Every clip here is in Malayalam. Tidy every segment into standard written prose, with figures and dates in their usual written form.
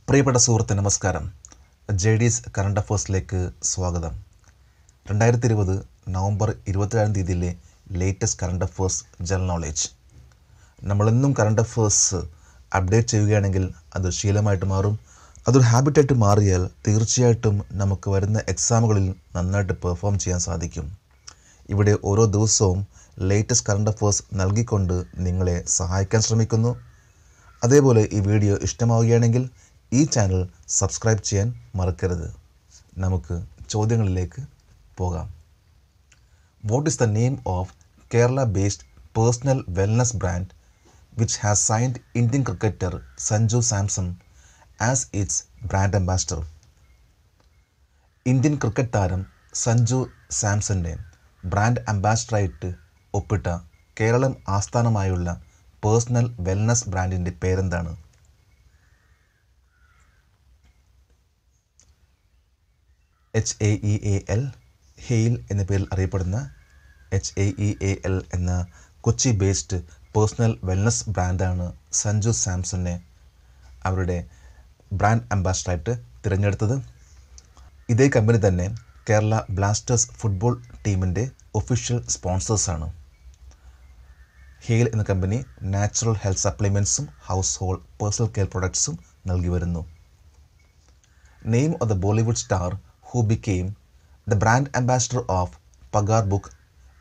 പ്രിയപ്പെട്ട സുഹൃത്തെ നമസ്കാരം. JD's കറണ്ട് അഫേഴ്സിലേക്ക് സ്വാഗതം. 2020 November 27 latest current affairs general knowledge. നമ്മളെന്നും കറണ്ട് അഫേഴ്സ് അപ്ഡേറ്റ് ചെയ്യുകയാണെങ്കിൽ അത് ശീലമായിട്ട് മാറും. അതൊരു ഹാബിറ്റായിട്ട് മാറിയാൽ തീർച്ചയായിട്ടും നമുക്ക് വരുന്ന എക്സാമുകളിൽ നന്നായിട്ട് പെർഫോം ചെയ്യാൻ സാധിക്കും. ഇവിടെ ഓരോ ദിവസവും ലേറ്റസ്റ്റ് കറണ്ട് അഫേഴ്സ് നൽകിക്കൊണ്ട് നിങ്ങളെ സഹായിക്കാൻ ശ്രമിക്കുന്നു. അതേപോലെ ഈ വീഡിയോ ഇഷ്ടമാവുകയാണെങ്കിൽ ഈ ചാനൽ സബ്സ്ക്രൈബ് ചെയ്യാൻ മറക്കരുത്. നമുക്ക് ചോദ്യങ്ങളിലേക്ക് പോകാം. What is the name of Kerala based personal wellness brand which has signed Indian cricketer Sanju Samson as it's brand ambassador? Indian cricket താരം സഞ്ജു സാംസന്റെ ബ്രാൻഡ് അംബാസിഡറായിട്ട് ഒപ്പിട്ട കേരളം ആസ്ഥാനമായുള്ള പേഴ്സണൽ വെൽനസ് ബ്രാൻഡിൻ്റെ പേരെന്താണ്? HAEAL ഹെയിൽ എന്ന പേരിൽ അറിയപ്പെടുന്ന HAEAL എന്ന കൊച്ചി ബേസ്ഡ് പേഴ്സണൽ വെൽനസ് ബ്രാൻഡാണ് സഞ്ജു സാംസനെ അവരുടെ ബ്രാൻഡ് അംബാസിഡറായിട്ട് തിരഞ്ഞെടുത്തത്. ഇതേ കമ്പനി തന്നെ കേരള ബ്ലാസ്റ്റേഴ്സ് ഫുട്ബോൾ ടീമിൻ്റെ ഒഫീഷ്യൽ സ്പോൺസേഴ്സാണ്. ഹെയിൽ എന്ന കമ്പനി നാച്ചുറൽ ഹെൽത്ത് സപ്ലിമെൻറ്റ്സും ഹൗസ് ഹോൾഡ് പേഴ്സണൽ കെയർ പ്രൊഡക്ട്സും നൽകി വരുന്നു. Name of the Bollywood star who became the brand ambassador of Pagarbook,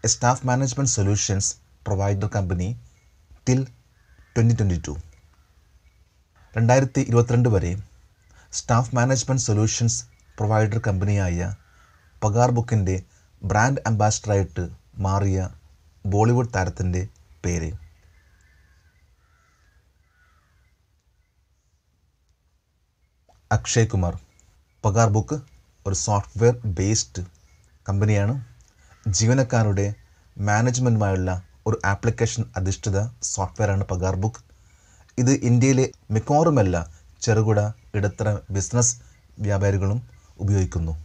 a staff management solutions provider company till 2022. 2022 വരെ സ്റ്റാഫ് മാനേജ്മെൻറ്റ് സൊല്യൂഷൻസ് പ്രൊവൈഡർ കമ്പനിയായ പഗാർബുക്കിൻ്റെ ബ്രാൻഡ് അംബാസിഡറായിട്ട് മാറിയ ബോളിവുഡ് താരത്തിൻ്റെ പേര്? അക്ഷയ് കുമാർ. പഗാർബുക്ക് ഒരു സോഫ്റ്റ്വെയർ ബേസ്ഡ് കമ്പനിയാണ്. ജീവനക്കാരുടെ മാനേജ്മെൻറ്റുമായുള്ള ഒരു ആപ്ലിക്കേഷൻ അധിഷ്ഠിത സോഫ്റ്റ്വെയറാണ് പഗാർബുക്ക്. ഇത് ഇന്ത്യയിലെ മിക്കവാറുമല്ല ചെറുകിട ഇടത്തരം ബിസിനസ് വ്യാപാരികളും ഉപയോഗിക്കുന്നു.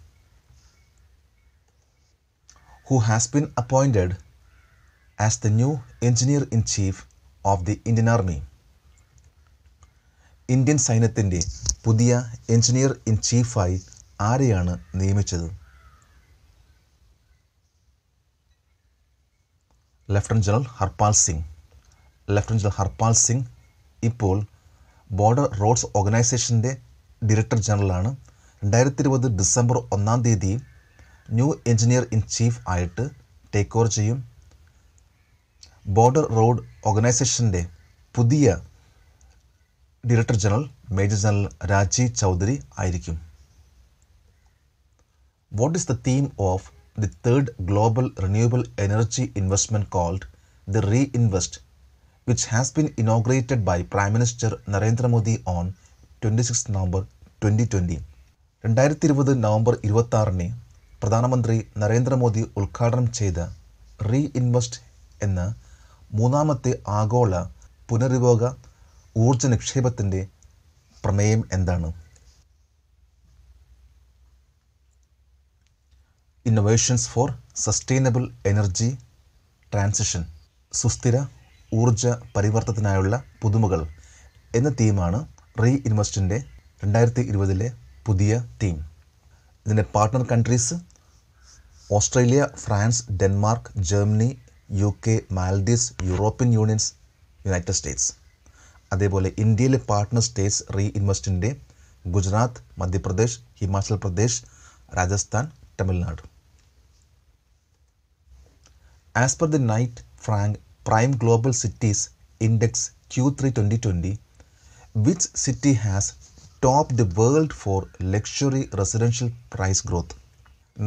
Who has been appointed as the new engineer in chief of the Indian army? Indian സൈന്യത്തിൻ്റെ പുതിയ എഞ്ചിനീയർ ഇൻ ചീഫായി ആരെയാണ് നിയമിച്ചത്? Lieutenant general Harpal Singh. Lieutenant general Harpal Singh ഇപ്പോൾ ബോർഡർ റോഡ്സ് ഓർഗനൈസേഷൻ്റെ ഡയറക്ടർ ജനറലാണ്. 2020 December 1 new engineer in chief ആയിട്ട് ടേക്ക് ഓവർ ചെയ്യും. ബോർഡർ റോഡ് ഓർഗനൈസേഷൻ്റെ പുതിയ director general major general Rajeev Chaudhary ആയിരിക്കും. What is the theme of the third global renewable energy investment called the Reinvest, which has been inaugurated by Prime Minister Narendra Modi on 26 November 2020? 2020 November 26 പ്രധാനമന്ത്രി നരേന്ദ്രമോദി ഉദ്ഘാടനം ചെയ്ത റീഇൻവെസ്റ്റ് എന്ന മൂന്നാമത്തെ ആഗോള പുനരുപയോഗ ഊർജ നിക്ഷേപത്തിൻ്റെ പ്രമേയം എന്താണ്? Innovations four sustainable energy transition, സുസ്ഥിര ഊർജ പരിവർത്തനത്തിനായുള്ള പുതുമകൾ എന്ന തീമാണ് റീഇൻവെസ്റ്റിൻ്റെ 2020 പുതിയ തീം. ഇതിൻ്റെ partner countries Australia, France, Denmark, Germany, UK, Maldives, European unions, United States. അതേപോലെ ഇന്ത്യയിലെ partner States റീഇൻവെസ്റ്റിൻ്റെ Gujarat, Madhya Pradesh, Himachal Pradesh, Rajasthan, Tamil Nadu. As per the Knight Frank Prime Global Cities Index Q3 2020, which city has topped the world for luxury residential price growth?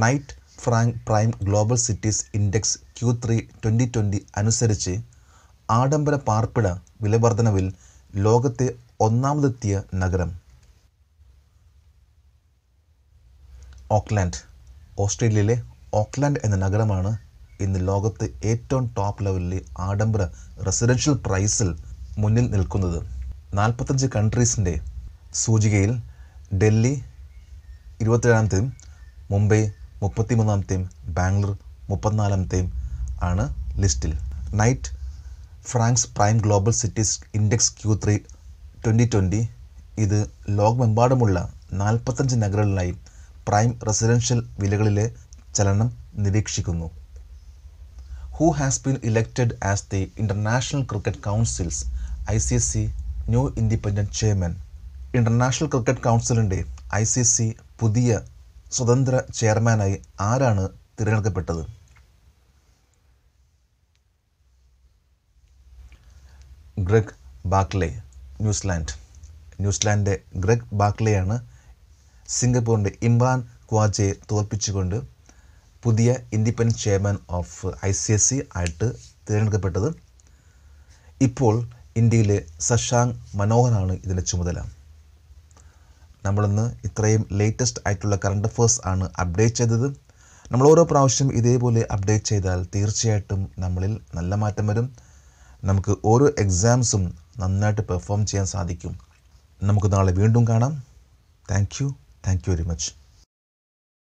Knight Frank Prime Global Cities Index Q3 2020 അനുസരിച്ച് ആഡംബര പാർപ്പിട വിലവർധനവിൽ ലോകത്തെ ഒന്നാമതെത്തിയ നഗരം ഓക്ലാൻഡ്. ഓസ്ട്രേലിയയിലെ ഓക്ലാൻഡ് എന്ന നഗരമാണ് ഇന്ന് ലോകത്ത് ഏറ്റവും ടോപ്പ് ലെവലിൽ ആഡംബര റെസിഡൻഷ്യൽ പ്രൈസിൽ മുന്നിൽ നിൽക്കുന്നത്. 45 കൺട്രീസിൻ്റെ സൂചികയിൽ ഡൽഹി 27-ാമത്തെയും മുംബൈ 33-ാമത്തെയും ബാംഗ്ലൂർ 34-ാമത്തെയും ആണ് ലിസ്റ്റിൽ. Night Franks prime global cities index Q3 2020 ഇത് ലോകമെമ്പാടുമുള്ള 45 നഗരങ്ങളിലായി പ്രൈം റെസിഡൻഷ്യൽ വിലകളിലെ ചലനം നിരീക്ഷിക്കുന്നു. Who has been elected as the International Cricket Council's ICC new independent chairman? International Cricket കൗൺസിലിൻ്റെ ICC പുതിയ സ്വതന്ത്ര ചെയർമാനായി ആരാണ് തിരഞ്ഞെടുക്കപ്പെട്ടത്? ഗ്രെഗ് ബാക്ലെ, ന്യൂസിലാൻഡിൻ്റെ ഗ്രെഗ് ബാക്ലെയാണ് സിംഗപ്പൂരിൻ്റെ ഇമ്രാൻ ഖ്വാജയെ തോൽപ്പിച്ചുകൊണ്ട് പുതിയ ഇൻഡിപെൻഡൻറ്റ് ചെയർമാൻ ഓഫ് ICC ആയിട്ട് തിരഞ്ഞെടുക്കപ്പെട്ടത്. ഇപ്പോൾ ഇന്ത്യയിലെ ശശാങ്ക് മനോഹറാണ് ഇതിൻ്റെ ചുമതല. നമ്മളിന്ന് ഇത്രയും ലേറ്റസ്റ്റ് ആയിട്ടുള്ള കറണ്ട് അഫേഴ്സ് ആണ് അപ്ഡേറ്റ് ചെയ്തത്. നമ്മൾ ഓരോ പ്രാവശ്യം ഇതേപോലെ അപ്ഡേറ്റ് ചെയ്താൽ തീർച്ചയായിട്ടും നമ്മളിൽ നല്ല മാറ്റം വരും. നമുക്ക് ഓരോ എക്സാംസും നന്നായിട്ട് പെർഫോം ചെയ്യാൻ സാധിക്കും. നമുക്ക് നാളെ വീണ്ടും കാണാം. Thank you very much.